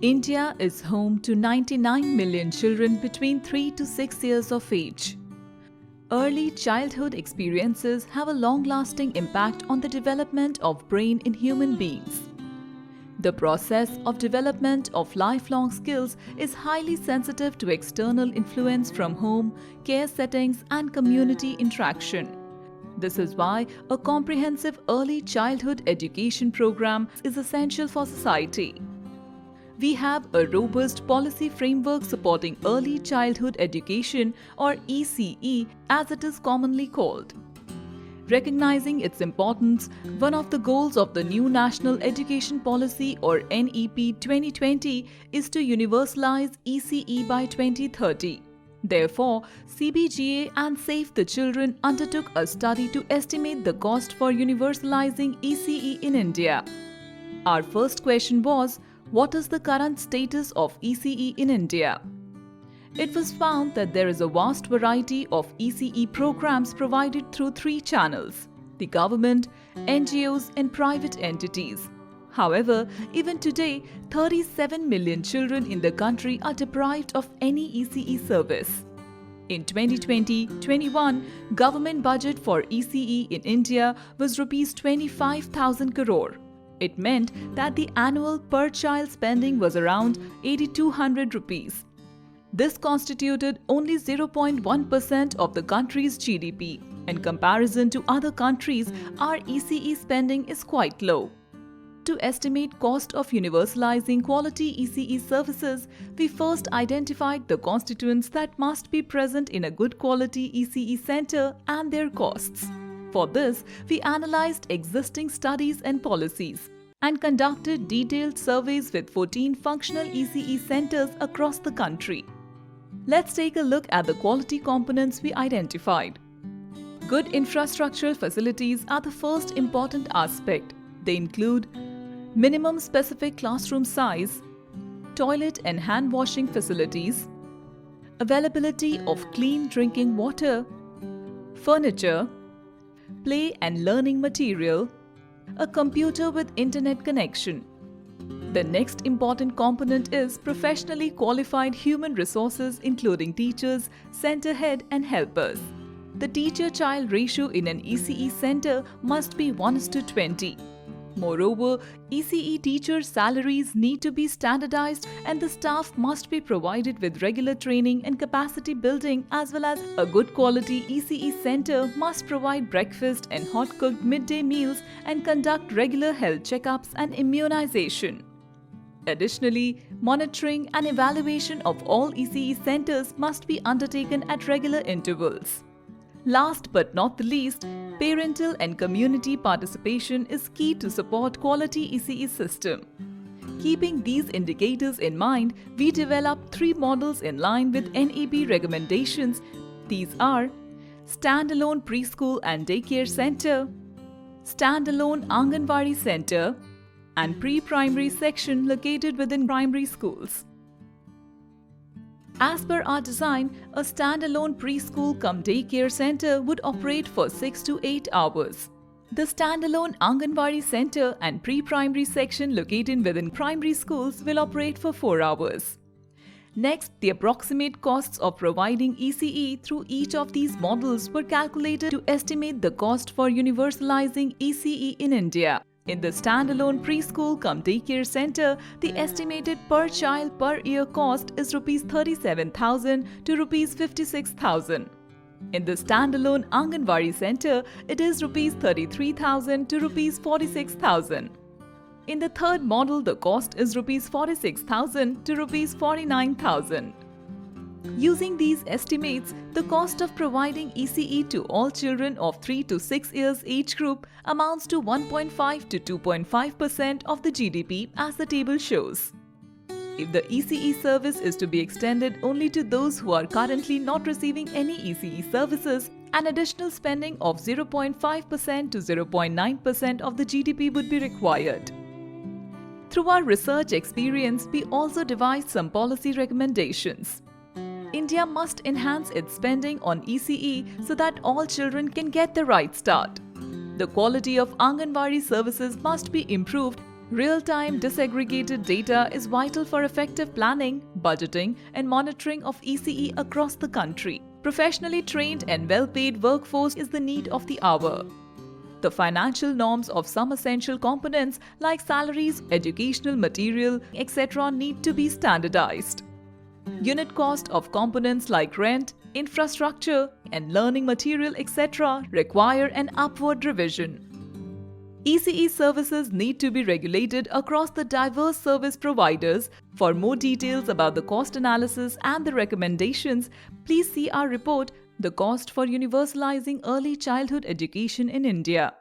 India is home to 99 million children between 3 to 6 years of age. Early childhood experiences have a long-lasting impact on the development of brain in human beings. The process of development of lifelong skills is highly sensitive to external influence from home, care settings, and community interaction. This is why a comprehensive early childhood education program is essential for society. We have a robust policy framework supporting early childhood education, or ECE as it is commonly called. Recognizing its importance, one of the goals of the new National Education Policy, or NEP 2020, is to universalize ECE by 2030. Therefore, CBGA and Save the Children undertook a study to estimate the cost for universalizing ECE in India. Our first question was, what is the current status of ECE in India? It was found that there is a vast variety of ECE programs provided through 3 channels: the government, NGOs, and private entities. However, even today, 37 million children in the country are deprived of any ECE service. In 2020-21, government budget for ECE in India was Rs 25,000 crore. It meant that the annual per-child spending was around 8,200 rupees. This constituted only 0.1% of the country's GDP. In comparison to other countries, our ECE spending is quite low. To estimate cost of universalizing quality ECE services, we first identified the constituents that must be present in a good quality ECE center and their costs. For this, we analyzed existing studies and policies and conducted detailed surveys with 14 functional ECE centers across the country. Let's take a look at the quality components we identified. Good infrastructural facilities are the first important aspect. They include minimum specific classroom size, toilet and hand washing facilities, availability of clean drinking water, furniture, play and learning material, a computer with internet connection. The next important component is professionally qualified human resources including teachers, center head and helpers. The teacher-child ratio in an ECE center must be 1:20. Moreover, ECE teachers' salaries need to be standardized and the staff must be provided with regular training and capacity building, as well as a good quality ECE center must provide breakfast and hot-cooked midday meals and conduct regular health checkups and immunization. Additionally, monitoring and evaluation of all ECE centers must be undertaken at regular intervals. Last but not the least, parental and community participation is key to support quality ECE system. Keeping these indicators in mind, we developed 3 models in line with NEP recommendations. These are Standalone Preschool and Daycare Center, Standalone Anganwadi Center, and Pre-Primary Section located within primary schools. As per our design, a standalone preschool cum daycare center would operate for 6 to 8 hours. The standalone Anganwadi center and pre-primary section located within primary schools will operate for 4 hours. Next, the approximate costs of providing ECE through each of these models were calculated to estimate the cost for universalizing ECE in India. In the standalone preschool cum daycare center, the estimated per child per year cost is Rs 37,000 to Rs 56,000. In the standalone Anganwadi center, it is Rs 33,000 to Rs 46,000. In the third model, the cost is Rs 46,000 to Rs 49,000. Using these estimates, the cost of providing ECE to all children of 3 to 6 years age group amounts to 1.5 to 2.5% of the GDP, as the table shows. If the ECE service is to be extended only to those who are currently not receiving any ECE services, an additional spending of 0.5% to 0.9% of the GDP would be required. Through our research experience, we also devised some policy recommendations. India must enhance its spending on ECE so that all children can get the right start. The quality of Anganwadi services must be improved. Real-time disaggregated data is vital for effective planning, budgeting, and monitoring of ECE across the country. Professionally trained and well-paid workforce is the need of the hour. The financial norms of some essential components like salaries, educational material, etc. need to be standardized. Unit cost of components like rent, infrastructure, and learning material, etc. require an upward revision. ECE services need to be regulated across the diverse service providers. For more details about the cost analysis and the recommendations, please see our report, The Cost for Universalising Early Childhood Education in India.